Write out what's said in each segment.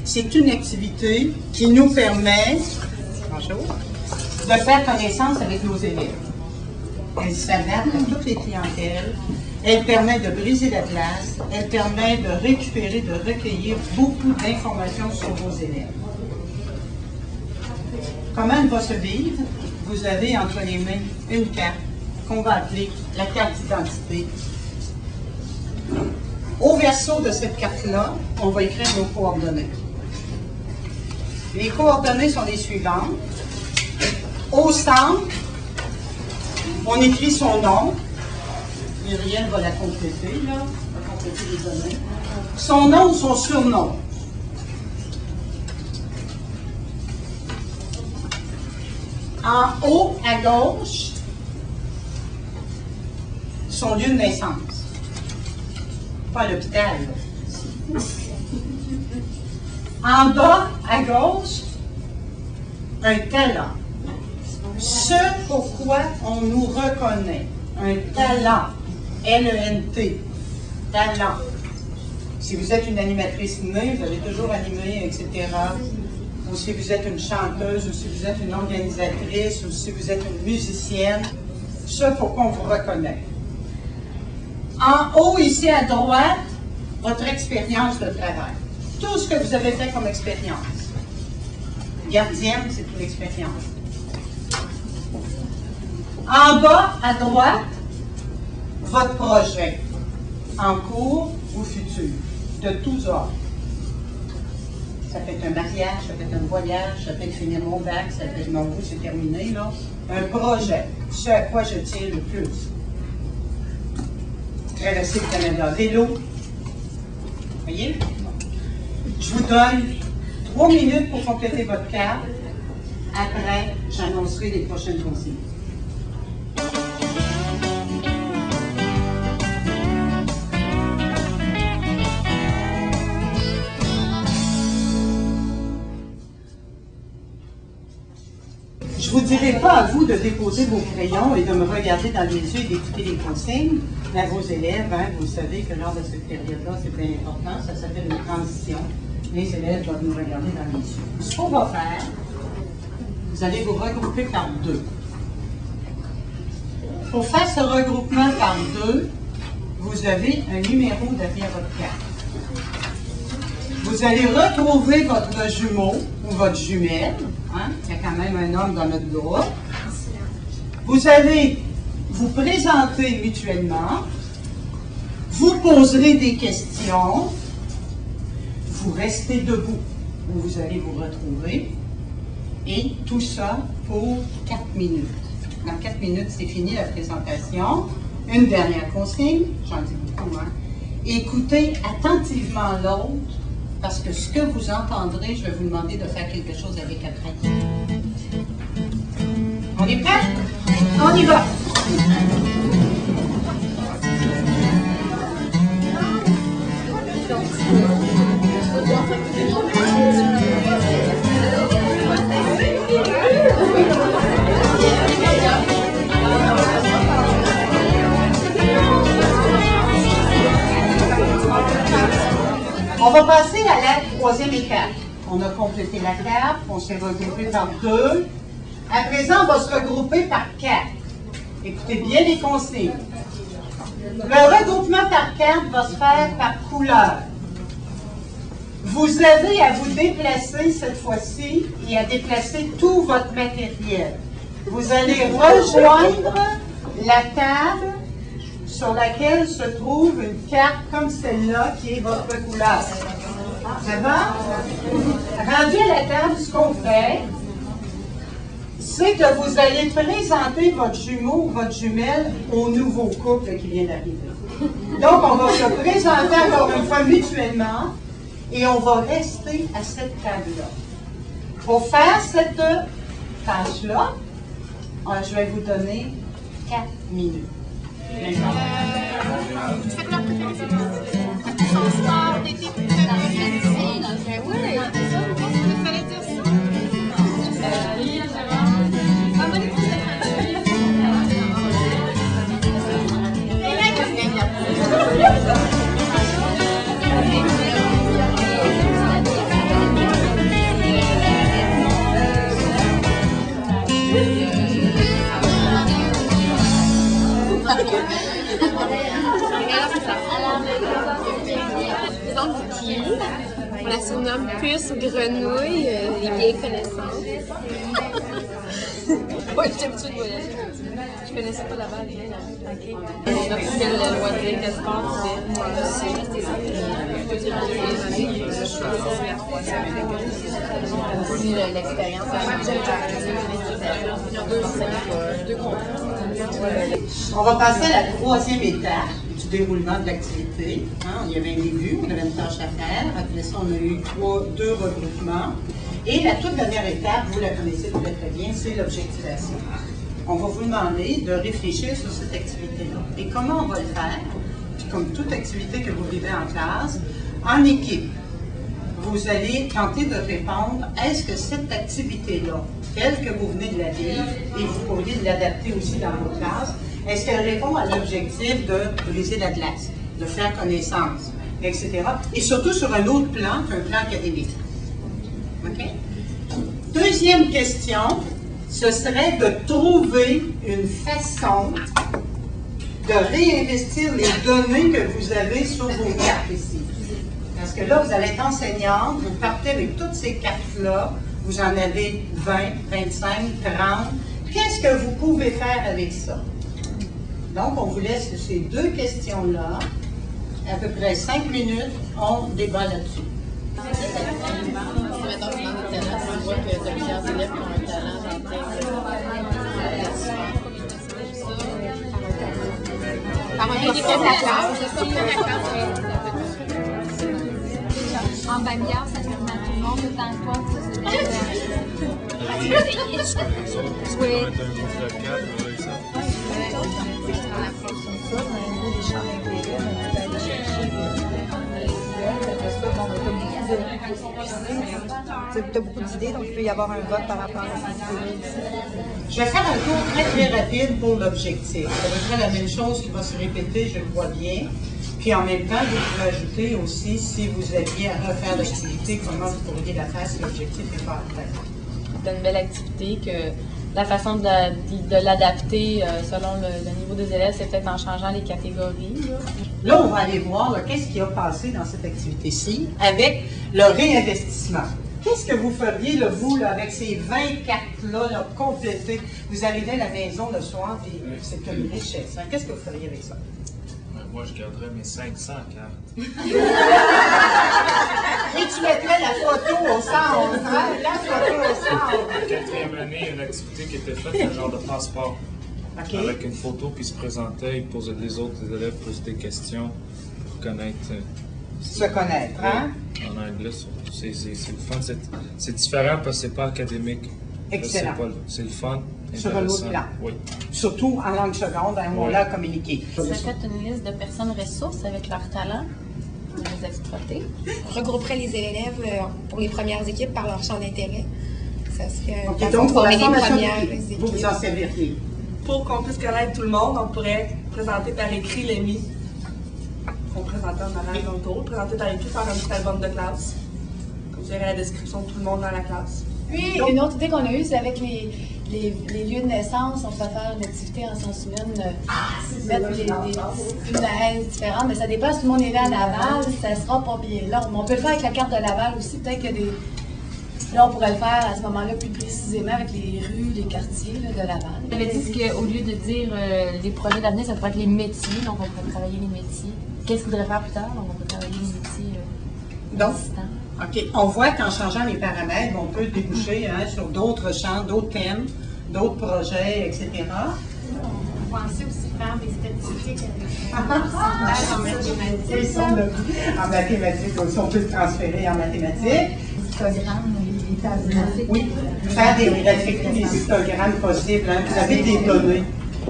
C'est une activité qui nous permet de faire connaissance avec nos élèves. Elle s'adapte à toutes les clientèles. Elle permet de briser la glace. Elle permet de récupérer, de recueillir beaucoup d'informations sur vos élèves. Comment elle va se vivre? Vous avez entre les mains une carte qu'on va appeler la carte d'identité. Au verso de cette carte-là, on va écrire nos coordonnées. Les coordonnées sont les suivantes. Au centre, on écrit son nom. Muriel va la compléter, là. Va compléter les données. Son nom ou son surnom. En haut, à gauche, son lieu de naissance. Pas à l'hôpital, là. En bas, à gauche, un talent. Ce pourquoi on nous reconnaît. Un talent. L-E-N-T. Talent. Si vous êtes une animatrice née, vous avez toujours animé, etc. Ou si vous êtes une chanteuse, ou si vous êtes une organisatrice, ou si vous êtes une musicienne. Ce pourquoi on vous reconnaît. En haut, ici à droite, votre expérience de travail. Tout ce que vous avez fait comme expérience. Gardienne, c'est une expérience. En bas, à droite, votre projet, en cours ou futur, de tous ordres. Ça peut être un mariage, ça peut être un voyage, ça peut être finir mon bac, ça peut être mon goût, c'est terminé, là. Un projet, ce à quoi je tiens le plus. Traverser le Canada, vélo. Voyez? Je vous donne 3 minutes pour compléter votre carte. Après, j'annoncerai les prochaines consignes. Je ne vous dirai pas à vous de déposer vos crayons et de me regarder dans les yeux et d'écouter les consignes. Mais à vos élèves, hein, vous savez que lors de cette période-là, c'est bien important, ça s'appelle une transition. Les élèves doivent nous regarder dans les yeux. Ce qu'on va faire, vous allez vous regrouper par deux. Pour faire ce regroupement par deux, vous avez un numéro derrière votre carte. Vous allez retrouver votre jumeau ou votre jumelle. Hein? Il y a quand même un homme dans notre groupe. Vous allez vous présenter mutuellement. Vous poserez des questions. Vous restez debout où vous allez vous retrouver. Et tout ça pour 4 minutes. Dans 4 minutes, c'est fini la présentation. Une dernière consigne, j'en dis beaucoup, hein? Écoutez attentivement l'autre, parce que ce que vous entendrez, je vais vous demander de faire quelque chose avec après. On est prêts? On y va! On va passer à la troisième étape. On a complété la carte, on s'est regroupé par deux. À présent, on va se regrouper par 4. Écoutez bien les consignes. Le regroupement par carte va se faire par couleur. Vous avez à vous déplacer cette fois-ci et à déplacer tout votre matériel. Vous allez rejoindre la table sur laquelle se trouve une carte comme celle-là qui est votre couleur. Ça va? Rendu à la table, ce qu'on fait, c'est que vous allez présenter votre jumeau ou votre jumelle au nouveau couple qui vient d'arriver. Donc, on va se présenter encore une fois mutuellement et on va rester à cette table-là. Pour faire cette tâche-là, je vais vous donner 4 minutes. On la surnomme Puce ou Grenouille, les vieilles connaissances. Oui, j'étais habituée de voyager. Je connaissais pas Laval. OK. On a fait le loisir de sport, moi aussi. Aussi, l'expérience a changé. On va passer à la troisième étape du déroulement de l'activité. Il y avait un début, on avait une tâche à faire. Après ça, on a eu deux regroupements. Et la toute dernière étape, vous la connaissez très très bien, c'est l'objectivation. On va vous demander de réfléchir sur cette activité-là. Et comment on va le faire? Puis comme toute activité que vous vivez en classe, en équipe, vous allez tenter de répondre, est-ce que cette activité-là, telle que vous venez de la vivre, et vous pourriez l'adapter aussi dans vos classes, est-ce qu'elle répond à l'objectif de briser la glace, de faire connaissance, etc. Et surtout sur un autre plan qu'un plan académique. OK? Deuxième question, ce serait de trouver une façon de réinvestir les données que vous avez sur vos cartes ici. Parce que là, vous allez être enseignante, vous partez avec toutes ces cartes-là, vous en avez 20, 25, 30. Qu'est-ce que vous pouvez faire avec ça? Donc, on vous laisse ces deux questions-là. À peu près 5 minutes, on débat là-dessus. Mettons que dans notre talent, on voit que tu as plusieurs élèves qui ont un talent en bagarre, ça permet à tout le monde, autant que toi, tu as beaucoup d'idées, donc il peut y avoir un vote par rapport à ces idées-là. Je vais faire un tour très très rapide pour l'objectif. C'est à peu près la même chose qui va se répéter, je le vois bien. Puis en même temps, vous pouvez ajouter aussi, si vous aviez à refaire l'activité, comment vous pourriez la faire si l'objectif n'est pas atteint. C'est une belle activité que la façon de l'adapter selon le niveau des élèves, c'est peut-être en changeant les catégories. Là, on va aller voir qu'est-ce qui a passé dans cette activité-ci avec le réinvestissement. Qu'est-ce que vous feriez, là, vous, là, avec ces 20 cartes-là, là, complétées? Vous arrivez à la maison le soir, puis c'est une richesse. Hein? Qu'est-ce que vous feriez avec ça? Moi, je garderais mes 500 cartes. Et tu mettrais la photo au centre, hein? La photo au centre. En quatrième année, une activité qui était faite, un genre de passeport. Okay. Avec une photo, puis il se présentait, il posait, les autres élèves posaient des questions pour connaître. Se connaître, hein? En anglais, c'est le fun. C'est différent parce que c'est pas académique. Excellent. C'est le fun. Sur un autre plan. Oui. Surtout en langue seconde, hein, on l'a communiqué. Ça fait une liste de personnes ressources avec leurs talents pour les exploiter. On regrouperait les élèves pour les premières équipes par leur champ d'intérêt. Ça serait Okay, donc, pour la formation, équipes. vous en serviriez. Pour qu'on puisse connaître tout le monde, on pourrait présenter par écrit l'EMI. On présentait en arrière dans le tour, présenter par écrit, faire un petit album de classe. Comme ça, il y aurait la description de tout le monde dans la classe. Puis, une autre idée qu'on a eue, c'est avec les lieux de naissance, on peut faire une activité en sciences humaines, mettre des punaises différentes, mais ça dépend si tout le monde est là à Laval, ça sera pas bien long. Mais on peut le faire avec la carte de Laval aussi, peut-être que là, on pourrait le faire à ce moment-là plus précisément avec les rues, les quartiers là, de Laval. Vous avez dit qu'au lieu de dire les projets d'avenir, ça pourrait être les métiers, donc on pourrait travailler les métiers. Qu'est-ce qu'il faudrait faire plus tard? Donc on peut travailler les métiers existants. OK. On voit qu'en changeant les paramètres, on peut déboucher sur d'autres champs, d'autres thèmes, d'autres projets, etc. On pensait aussi faire des statistiques en mathématiques. En mathématiques aussi, on peut se transférer en mathématiques. Oui, faire des histogrammes possibles. Hein. Vous avez des données.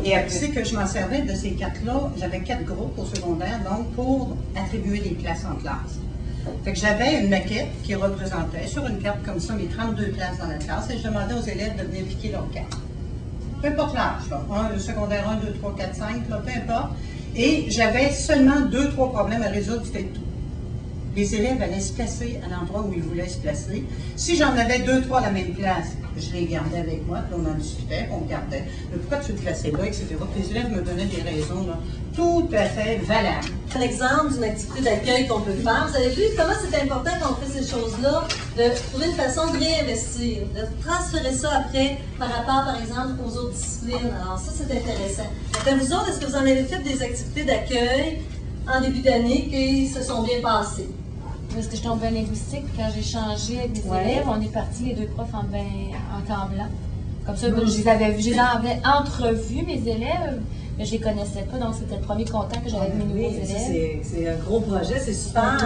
Et après, c'est que je m'en servais de ces cartes-là. J'avais 4 groupes au secondaire, donc pour attribuer des places en classe. Fait que j'avais une maquette qui représentait sur une carte comme ça mes 32 places dans la classe et je demandais aux élèves de venir piquer leur carte. Peu importe l'âge, le secondaire 1, 2, 3, 4, 5, là, peu importe. Et j'avais seulement 2-3 problèmes à résoudre, c'était tout. les élèves allaient se placer à l'endroit où ils voulaient se placer. Si j'en avais 2, 3 à la même place, je les gardais avec moi, puis on en discutait, on regardait. Mais pourquoi tu te plaçais là, etc. Puis les élèves me donnaient des raisons là, tout à fait valables. Un exemple d'une activité d'accueil qu'on peut faire. Vous avez vu comment c'est important quand on fait ces choses-là, de trouver une façon de réinvestir, de transférer ça après par rapport, par exemple, aux autres disciplines. Alors ça, c'est intéressant. Maintenant, vous autres, est-ce que vous en avez fait des activités d'accueil en début d'année qui se sont bien passées? Parce que je tombais en linguistique, puis quand j'ai changé avec mes élèves, on est partis les 2 profs en temps blanc. Comme ça, je les avais entrevus, mes élèves, mais je les connaissais pas, donc c'était le premier contact que j'avais avec mes nouveaux élèves. C'est un gros projet, c'est super.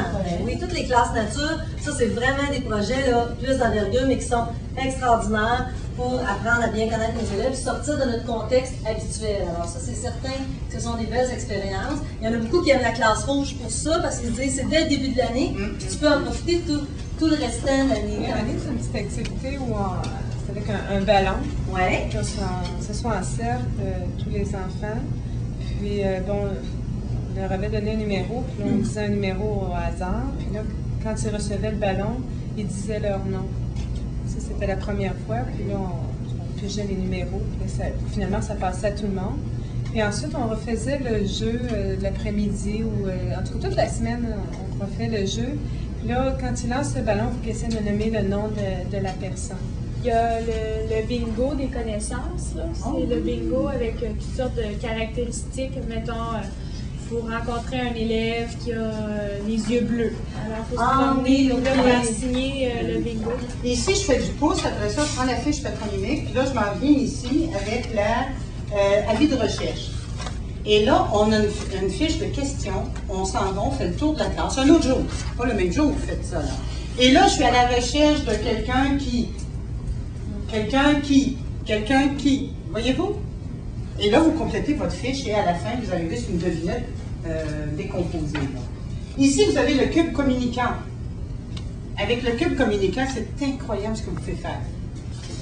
Oui, toutes les classes nature, ça c'est vraiment des projets là, plus d'envergure, mais qui sont extraordinaires pour apprendre à bien connaître nos élèves, sortir de notre contexte habituel. Alors ça, c'est certain que ce sont des belles expériences. Il y en a beaucoup qui aiment la classe rouge pour ça, parce qu'ils disent c'est dès le début de l'année, puis tu peux en profiter tout le restant de l'année. L'année, c'est une petite activité où c'est avec un ballon. Oui. Que ce soit en cercle, tous les enfants. Puis, bon, on leur avait donné un numéro, puis là, on disait un numéro au hasard. Puis là, quand ils recevaient le ballon, ils disaient leur nom. Ça, c'était la première fois. Puis là, on pigeait les numéros. Puis là, finalement, ça passait à tout le monde. Puis ensuite, on refaisait le jeu l'après-midi, ou en tout cas, toute la semaine, on refait le jeu. Puis là, quand ils lancent le ballon, il faut qu'ils essaient de nommer le nom de la personne. Il y a le bingo des connaissances. C'est le bingo avec toutes sortes de caractéristiques. Mettons, il faut rencontrer un élève qui a les yeux bleus. Alors, il faut se promener, donc là, on va signer le bingo. Ici, je fais du pouce, après ça, je prends la fiche patronymique, puis là, je m'en viens ici avec l'avis de recherche. Et là, on a une fiche de questions, on s'en va, on fait le tour de la classe. Un autre jour, c'est pas le même jour que vous faites ça, là. Et là, je suis à la recherche de quelqu'un qui, voyez-vous? Et là, vous complétez votre fiche et à la fin, vous arrivez sur une devinette décomposée. Là. Ici, vous avez le cube communicant. Avec le cube communicant, c'est incroyable ce que vous pouvez faire.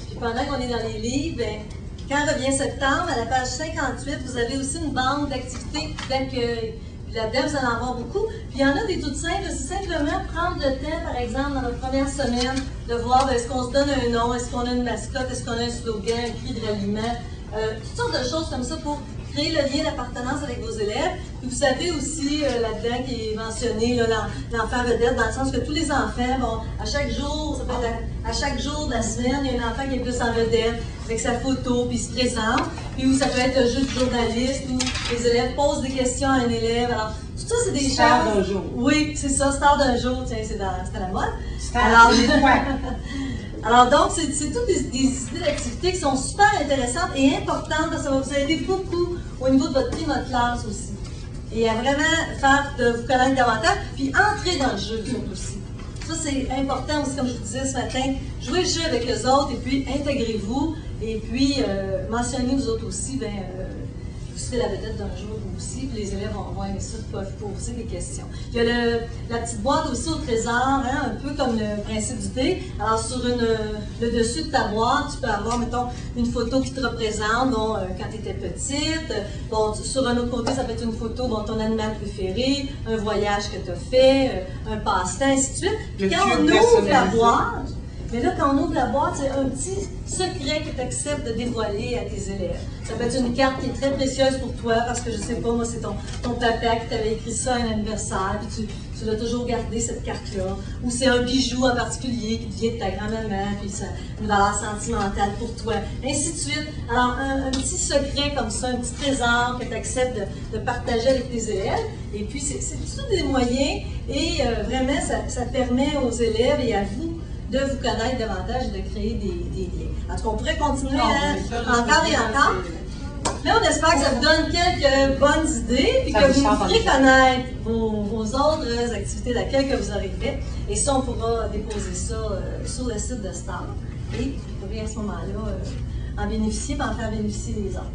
Puis pendant qu'on est dans les livres, bien, quand revient septembre, à la page 58, vous avez aussi une bande d'activités d'accueil. Puis là-dedans, vous allez en avoir beaucoup. Puis il y en a des toutes simples, c'est simplement prendre le temps, par exemple, dans notre première semaine, de voir est-ce qu'on se donne un nom, est-ce qu'on a une mascotte, est-ce qu'on a un slogan, un cri de ralliement, toutes sortes de choses comme ça pour créer le lien d'appartenance avec vos élèves. Puis vous savez aussi là-dedans qui est mentionné l'enfant vedette, dans le sens que tous les enfants, bon, à chaque jour, ça peut être à chaque jour de la semaine, il y a un enfant qui est plus en vedette, avec sa photo, puis il se présente. Puis ça peut être un jeu de journaliste où les élèves posent des questions à un élève. Alors, tout ça, c'est des choses. Star d'un jour. Oui, c'est ça, star d'un jour, tiens, c'est à la mode. Star Alors donc, c'est toutes des idées d'activités qui sont super intéressantes et importantes, parce que ça va vous aider beaucoup au niveau de votre prix, votre classe aussi. Et à vraiment faire de vous connaître davantage, puis entrer dans le jeu, vous aussi. Ça, c'est important aussi, comme je vous disais ce matin, jouez le jeu avec les autres, et puis intégrez-vous, et puis mentionnez vous autres aussi, bien, vous serez la vedette d'un jour vous aussi, puis les élèves vont aimer ça, peuvent poser des questions. Il y a la petite boîte aussi au trésor, hein, un peu comme le principe du dé. Alors sur le dessus de ta boîte, tu peux avoir, mettons, une photo qui te représente, bon, quand tu étais petite. Bon, sur un autre côté, ça peut être une photo, bon, ton animal préféré, un voyage que tu as fait, un passe-temps, ainsi de suite. Puis quand on ouvre la boîte, mais là, quand on ouvre la boîte, c'est un petit secret que tu acceptes de dévoiler à tes élèves. Ça peut être une carte qui est très précieuse pour toi, parce que je sais pas, moi, c'est ton papa qui t'avait écrit ça à un anniversaire, puis tu l'as toujours gardé, cette carte-là. Ou c'est un bijou en particulier qui vient de ta grand-maman, puis ça a une valeur sentimentale pour toi. Ainsi de suite. Alors, un petit secret comme ça, un petit trésor que tu acceptes de partager avec tes élèves. Et puis, c'est tout des moyens, et vraiment, ça permet aux élèves et à vous de vous connaître davantage et de créer des liens. En tout cas, on pourrait continuer encore et encore. Mais on espère que ça vous donne quelques bonnes idées et que vous ferez connaître vos autres activités d'accueil que vous aurez faites. Et ça, on pourra déposer ça sur le site de Star. Et vous pourrez à ce moment-là en bénéficier et en faire bénéficier les autres.